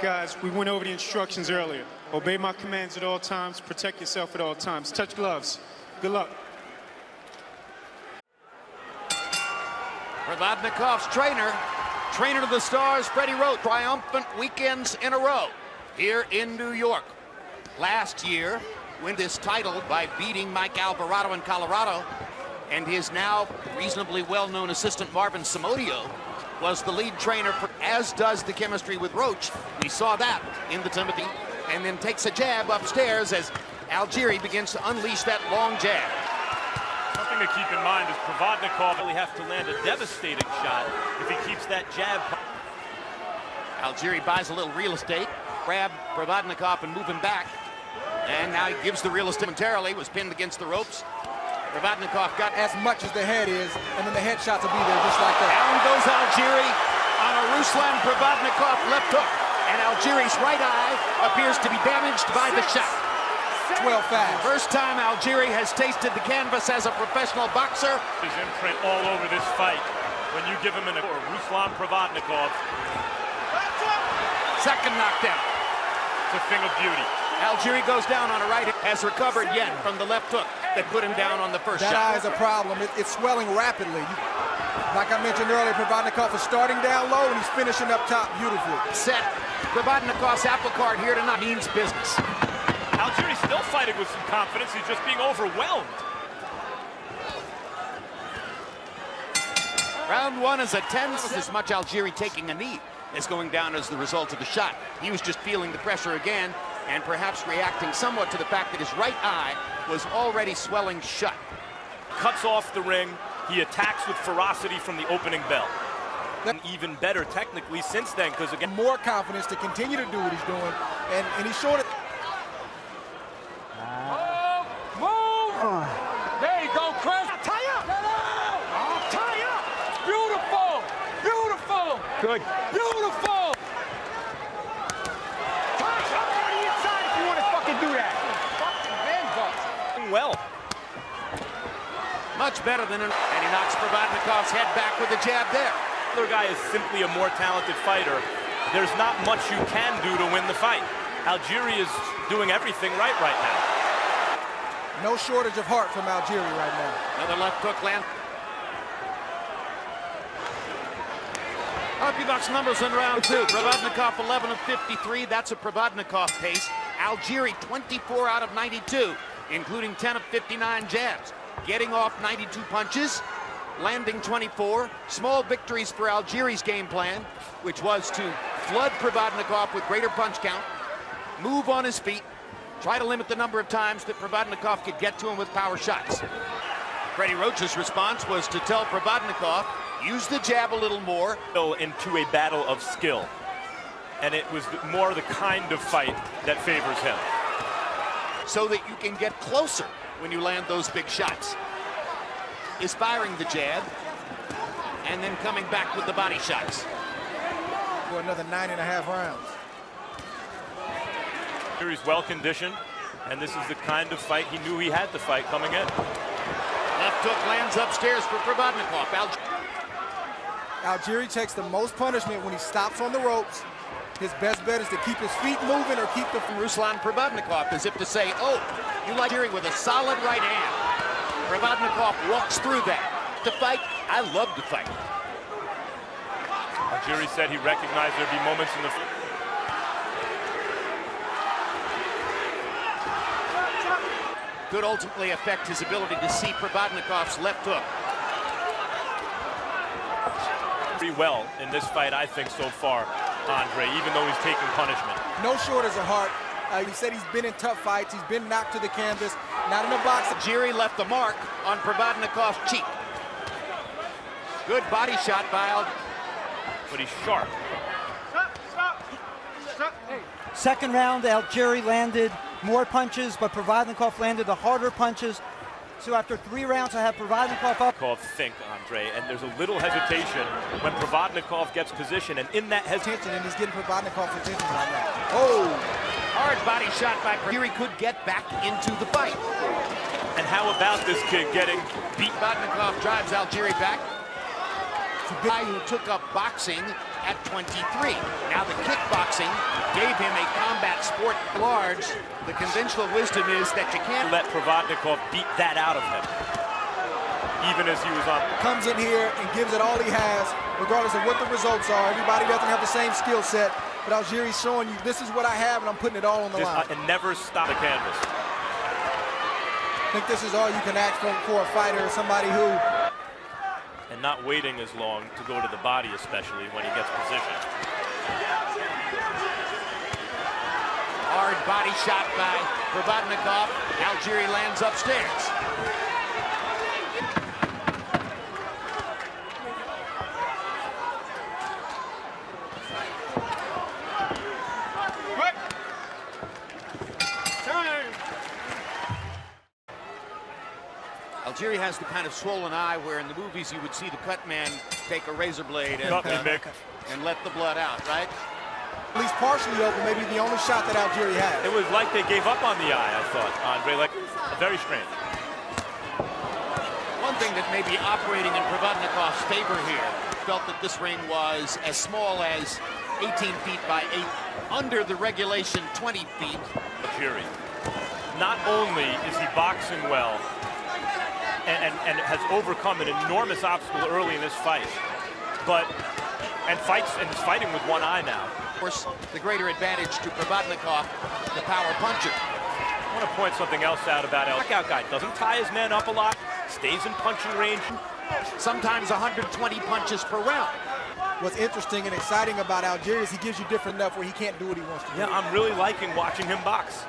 guys, we went over the instructions earlier. Obey my commands at all times. Protect yourself at all times. Touch gloves. Good luck. Provodnikov's trainer to the stars, Freddie Roach. Triumphant weekends in a row here in New York. Last year, win this title by beating Mike Alvarado in Colorado, and his now reasonably well-known assistant Marvin Somodio was the lead trainer, as does the chemistry with Roach. We saw that in the Timothy, and then takes a jab upstairs as Algieri begins to unleash that long jab. Something to keep in mind is Provodnikov really have to land a devastating shot if he keeps that jab. Algieri buys a little real estate, grab Provodnikov and move him back. And now he gives the real estate momentarily, was pinned against the ropes. Provodnikov got as much as the head is, and then the headshots will be there just like that. Down goes Algieri on a Ruslan Provodnikov left hook. And Algieri's right eye appears to be damaged by the shot. 12-5. First time Algieri has tasted the canvas as a professional boxer. His imprint all over this fight when you give him an Ruslan Provodnikov. Second knockdown. It's a thing of beauty. Algieri goes down on a right, has recovered yet from the left hook that put him down on the first shot. That eye is a problem. It's swelling rapidly. Like I mentioned earlier, Provodnikov is starting down low and he's finishing up top beautifully. Set. Provodnikov's apple cart here tonight means business. Algieri's still fighting with some confidence. He's just being overwhelmed. Round one is a 10. As much Algieri taking a knee as going down as the result of the shot. He was just feeling the pressure again and perhaps reacting somewhat to the fact that his right eye was already swelling shut. Cuts off the ring. He attacks with ferocity from the opening bell. And even better technically since then, because again, more confidence to continue to do what he's doing, and he's showing it. Move! There you go, Chris. Tie up! Tie up! Beautiful! Beautiful! Good. Beautiful! Tie up on the inside if you want to fucking do that. Fucking well. Much better than and he knocks Provodnikov's head back with a jab there. The other guy is simply a more talented fighter. There's not much you can do to win the fight. Algieri is doing everything right now. No shortage of heart from Algieri right now. Another left hook land. Bucks numbers in round two. Provodnikov 11 of 53. That's a Provodnikov pace. Algieri 24 out of 92, including 10 of 59 jabs. Getting off 92 punches, landing 24. Small victories for Algieri's game plan, which was to flood Provodnikov with greater punch count, move on his feet, try to limit the number of times that Provodnikov could get to him with power shots. Freddie Roach's response was to tell Provodnikov, use the jab a little more. Into a battle of skill. And it was more the kind of fight that favors him. So that you can get closer when you land those big shots. Is firing the jab and then coming back with the body shots. For another 9.5 rounds. He's well conditioned, and this is the kind of fight he knew he had to fight coming in. Left hook lands upstairs for Provodnikov. Algieri takes the most punishment when he stops on the ropes. His best bet is to keep his feet moving or keep them from Ruslan Provodnikov, as if to say, oh, you like Algieri with a solid right hand. Provodnikov walks through that. To fight, I love to fight. Algieri said he recognized there'd be moments in the could ultimately affect his ability to see Provodnikov's left hook. Pretty well in this fight, I think, so far, Andre, even though he's taking punishment. No shortage of heart. He said he's been in tough fights. He's been knocked to the canvas, not in a box. Algieri left the mark on Provodnikov's cheek. Good body shot by Algieri. But he's sharp. Second round, Algieri landed more punches, but Provodnikov landed the harder punches. So after 3 rounds, I have Provodnikov up. Think, Andre, and there's a little hesitation when Provodnikov gets position, and in that hesitation, And he's getting Provodnikov's attention right now. Oh, hard body shot by Algieri could get back into the fight. And how about this kid getting beat? Provodnikov drives Algieri back. The guy who took up boxing at 23. Now the kickboxing gave him a combat sport large. The conventional wisdom is that you can't let Provodnikov beat that out of him, even as he was on. Comes in here and gives it all he has, regardless of what the results are. Everybody doesn't have the same skill set, but Algieri's showing you, this is what I have, and I'm putting it all on the line. And never stop the canvas. I think this is all you can ask for a fighter, somebody who... And not waiting as long to go to the body, especially when he gets positioned. Hard body shot by Provodnikov. Algieri lands upstairs. Algieri has the kind of swollen eye where in the movies you would see the cut man take a razor blade and let the blood out, right? At least partially open, maybe the only shot that Algieri had. It was like they gave up on the eye, I thought, Andre, like very strange. One thing that may be operating in Provodnikov's favor here, felt that this ring was as small as 18 feet by 8, under the regulation 20 feet. Algieri, not only is he boxing well, and has overcome an enormous obstacle early in this fight, but is fighting with one eye now. Of course, the greater advantage to Provodnikov, the power puncher. I want to point something else out about El. Knockout guy doesn't tie his man up a lot, stays in punching range. Sometimes 120 punches per round. What's interesting and exciting about Algieri is he gives you different enough where he can't do what he wants to do. Yeah, I'm really liking watching him box.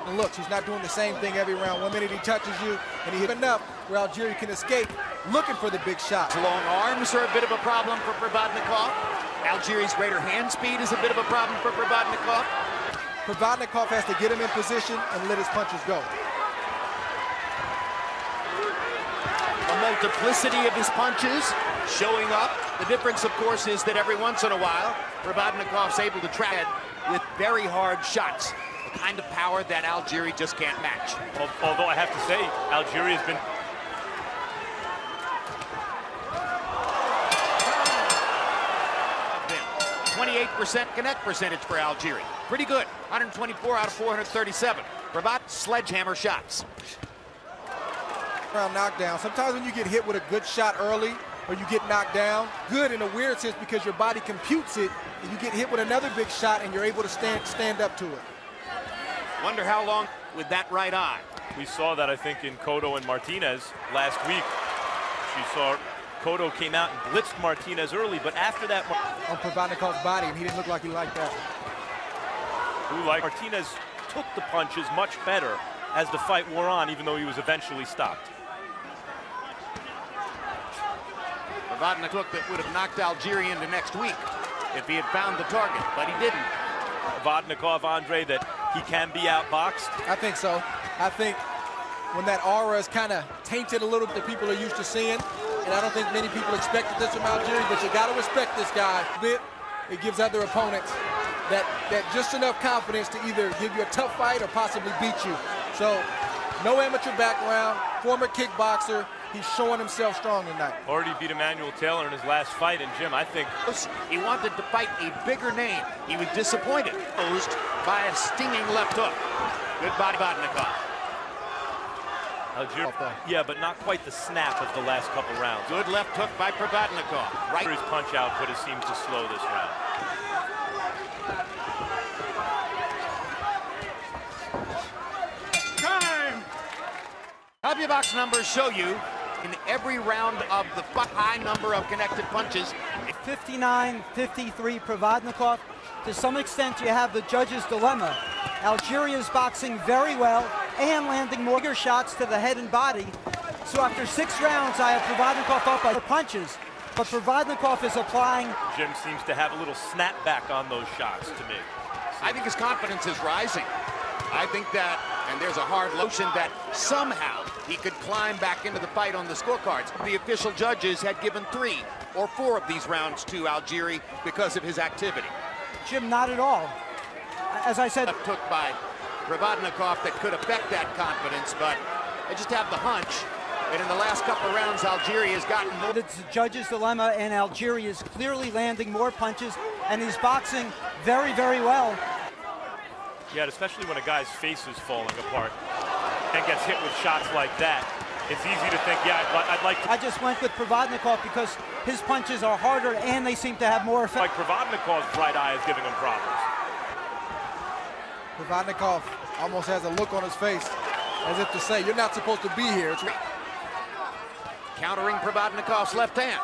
And look, he's not doing the same thing every round. 1 minute he touches you, and he hit enough where Algieri can escape, looking for the big shot. Long arms are a bit of a problem for Provodnikov. Algieri's greater hand speed is a bit of a problem for Provodnikov. Provodnikov has to get him in position and let his punches go. The multiplicity of his punches showing up. The difference, of course, is that every once in a while, Provodnikov's able to track with very hard shots. The kind of power that Algieri just can't match. Although I have to say, Algieri has been 28% connect percentage for Algieri. Pretty good. 124 out of 437. Provad sledgehammer shots. Round knockdown. Sometimes when you get hit with a good shot early, or you get knocked down, good in a weird sense because your body computes it, and you get hit with another big shot and you're able to stand up to it. Wonder how long with that right eye. We saw that, I think, in Cotto and Martinez last week. She saw Cotto came out and blitzed Martinez early, but after that... On Provodnikov's body, and he didn't look like he liked that. Martinez took the punches much better as the fight wore on, even though he was eventually stopped. Provodnikov that would have knocked Algieri into next week if he had found the target, but he didn't. Provodnikov, Andre, that he can be outboxed? I think so. I think when that aura is kind of tainted a little bit that people are used to seeing, and I don't think many people expected this from Algieri, but you got to respect this guy a bit. It gives other opponents that just enough confidence to either give you a tough fight or possibly beat you. So, no amateur background, former kickboxer. He's showing himself strong tonight. Already beat Emmanuel Taylor in his last fight, and Jim, I think... He wanted to fight a bigger name. He was disappointed, posed by a stinging left hook. Good body, Provodnikov. Algieri, yeah, but not quite the snap of the last couple rounds. Good left hook by Provodnikov. Right. His punch output has seemed to slow this round. Time! WBOX numbers show you in every round of the high number of connected punches. 59-53 Provodnikov. To some extent, you have the judge's dilemma. Algieri is boxing very well and landing more bigger shots to the head and body. So after 6 rounds, I have Provodnikov up by punches, but Provodnikov is applying. Jim seems to have a little snapback on those shots to me. I think his confidence is rising. I think that, and there's a hard notion that somehow he could climb back into the fight on the scorecards. The official judges had given 3 or 4 of these rounds to Algieri because of his activity. Jim, not at all. As I said, took by Provodnikov that could affect that confidence, but I just have the hunch that in the last couple of rounds, Algieri has gotten more. It's the judge's dilemma, and Algieri is clearly landing more punches and he's boxing very, very well. Yeah, especially when a guy's face is falling apart and gets hit with shots like that. It's easy to think, yeah, I'd like to. I just went with Provodnikov because his punches are harder and they seem to have more effect. Like Provodnikov's right eye is giving him problems. Provodnikov almost has a look on his face as if to say, you're not supposed to be here. Countering Provodnikov's left hand.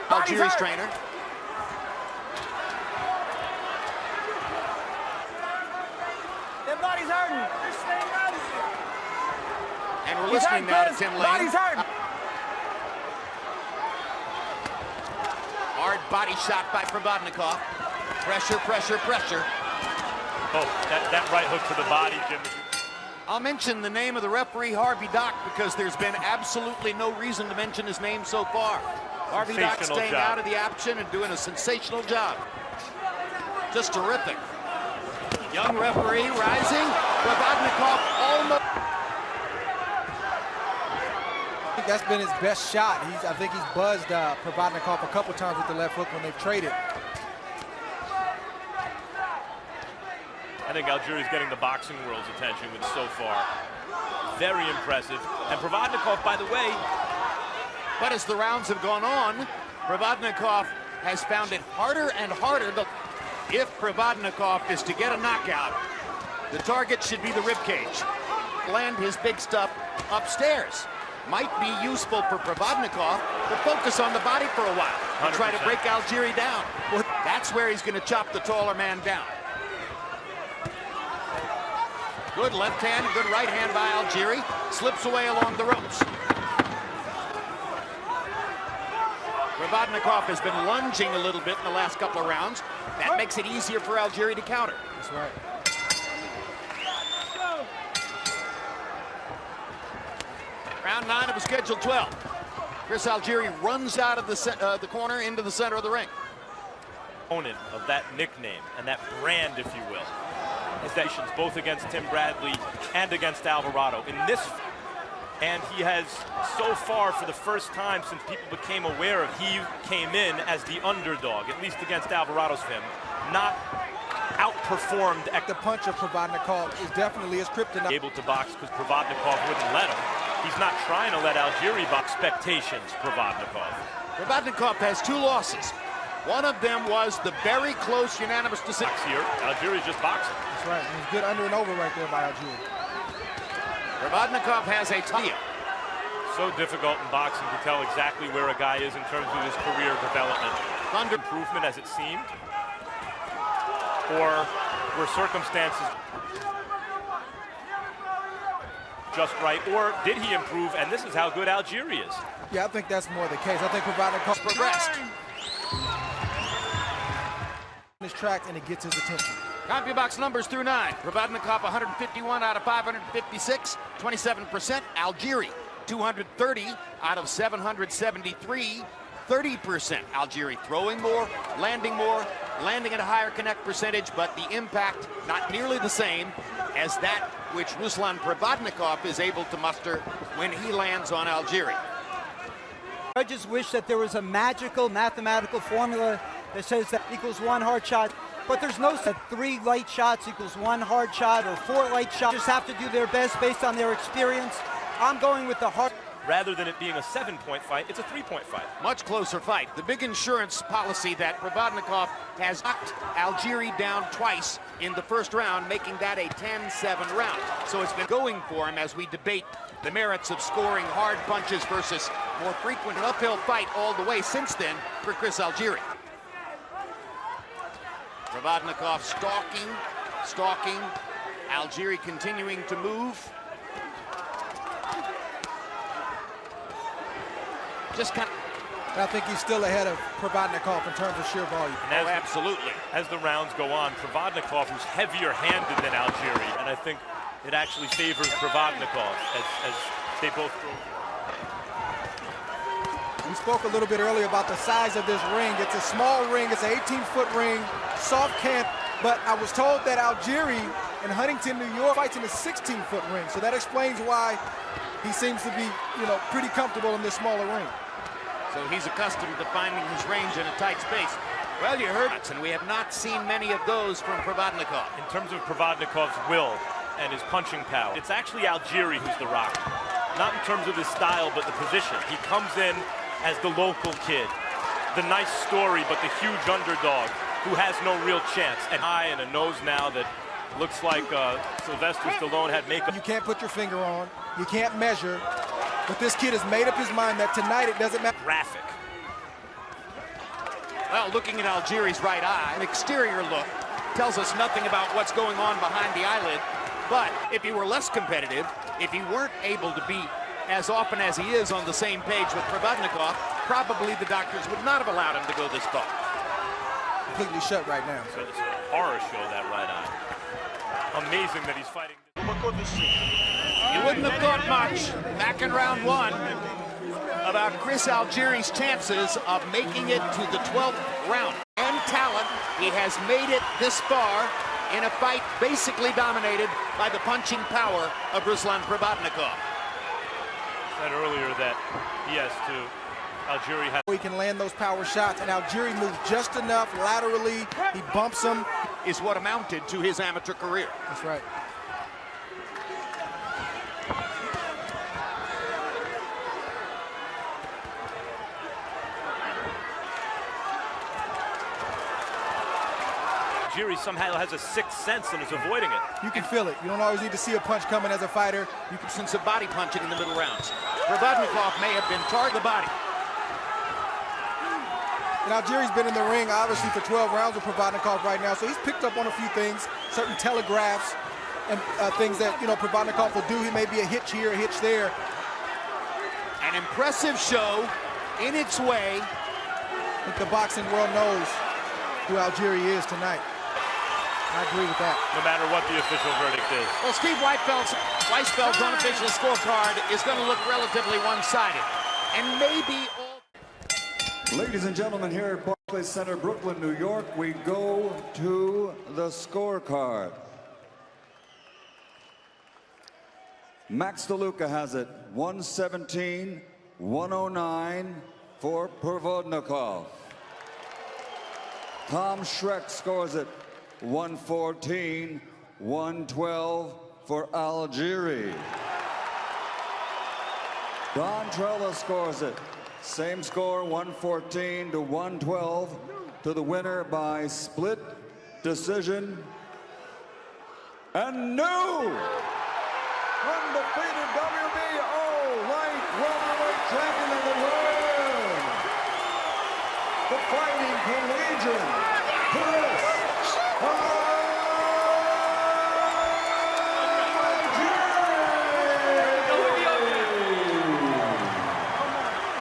Algieri's trainer. Their body's hurting. And we're listening now to Tim Lane. Body's hurting. Hard body shot by Provodnikov. Pressure, pressure, pressure. Oh, that right hook to the body, Jim. I'll mention the name of the referee, Harvey Dock, because there's been absolutely no reason to mention his name so far. Harvey Dock staying out of the action and doing a sensational job. Just terrific. Young referee rising. Provodnikov almost. I think that's been his best shot. I think he's buzzed Provodnikov a couple times with the left hook when they've traded. I think Algieri's getting the boxing world's attention with so far. Very impressive. And Provodnikov, by the way. But as the rounds have gone on, Provodnikov has found it harder and harder. If Provodnikov is to get a knockout, the target should be the ribcage. Land his big stuff upstairs. Might be useful for Provodnikov to focus on the body for a while and 100%. try to break Algieri down. That's where he's going to chop the taller man down. Good left hand, good right hand by Algieri. Slips away along the ropes. Provodnikov has been lunging a little bit in the last couple of rounds. That makes it easier for Algieri to counter. That's right. Round 9 of a scheduled 12. Chris Algieri runs out of the corner into the center of the ring. Opponent of that nickname and that brand, if you will, is that both against Tim Bradley and against Alvarado. In this, and he has so far, for the first time since people became aware of, he came in as the underdog, at least against Alvarado's him, not outperformed. The punch of Provodnikov is definitely his kryptonite. Able to box because Provodnikov wouldn't let him. He's not trying to let Algieri box. Expectations, Provodnikov. Provodnikov has 2 losses. One of them was the very close unanimous decision. Here, Algieri's just boxing. That's right. He's good under and over right there by Algieri. Provodnikov has a tie. So difficult in boxing to tell exactly where a guy is in terms of his career development. Under improvement as it seemed, or were circumstances just right, or did he improve? And this is how good Algieri is. Yeah, I think that's more the case. I think Provodnikov progressed. His track and it gets his attention. CompuBox numbers through 9. Provodnikov 151 out of 556, 27%. Algieri 230 out of 773, 30%. Algieri throwing more, landing at a higher connect percentage, but the impact not nearly the same as that which Ruslan Provodnikov is able to muster when he lands on Algieri. Judges wish that there was a magical mathematical formula that says that equals 1 hard shot, but there's no set. 3 light shots equals 1 hard shot or 4 light shots. Just have to do their best based on their experience. I'm going with the hard. Rather than it being a 7-point fight, it's a 3-point fight. Much closer fight. The big insurance policy that Provodnikov has knocked Algieri down twice in the first round, making that a 10-7 round. So it's been going for him as we debate the merits of scoring hard punches versus more frequent uphill fight all the way since then for Chris Algieri. Provodnikov stalking. Algieri continuing to move. Just kind of. I think he's still ahead of Provodnikov in terms of sheer volume. And absolutely. As the rounds go on, Provodnikov, who's heavier-handed than Algieri, and I think it actually favors Provodnikov as they both go. We spoke a little bit earlier about the size of this ring. It's a small ring. It's an 18-foot ring, soft camp. But I was told that Algieri in Huntington, New York, fights in a 16-foot ring. So that explains why he seems to be, pretty comfortable in this smaller ring. So he's accustomed to finding his range in a tight space. Well, you heard it, and we have not seen many of those from Provodnikov. In terms of Provodnikov's will and his punching power, it's actually Algieri who's the rock. Not in terms of his style, but the position. He comes in as the local kid, the nice story, but the huge underdog who has no real chance. An eye and a nose now that looks like Sylvester Stallone had makeup. You can't put your finger on, you can't measure, but this kid has made up his mind that tonight it doesn't matter. Graphic. Well, looking at Algieri's right eye, an exterior look tells us nothing about what's going on behind the eyelid. But if he were less competitive, if he weren't able to be as often as he is on the same page with Provodnikov, probably the doctors would not have allowed him to go this far. Completely shut right now. So it's a horror show, that right eye. Amazing that he's fighting. You wouldn't have thought much back in round one about Chris Algieri's chances of making it to the 12th round. And talent, he has made it this far in a fight basically dominated by the punching power of Ruslan Provodnikov. Said earlier that yes, Algieri has. He can land those power shots, and Algieri moves just enough laterally. He bumps him. Is what amounted to his amateur career. That's right. Algieri somehow has a sixth sense and is avoiding it. You can feel it. You don't always need to see a punch coming as a fighter. You can sense some body punching in the middle rounds. Provodnikov may have been targeting the body. And Algieri's been in the ring, obviously, for 12 rounds with Provodnikov right now, so he's picked up on a few things, certain telegraphs and things that, Provodnikov will do. He may be a hitch here, a hitch there. An impressive show in its way. I think the boxing world knows who Algieri is tonight. I agree with that. No matter what the official verdict is. Well, Steve Weisfeld's unofficial scorecard is going to look relatively one-sided. And maybe all... Ladies and gentlemen, here at Barclays Center, Brooklyn, New York, we go to the scorecard. Max DeLuca has it 117-109 for Provodnikov. Tom Schreck scores it 114-112 for Algieri. Don Trella scores it. Same score, 114-112 to the winner by split decision. And new undefeated WBO light welterweight champion of the world, the Fighting Collegian, Chris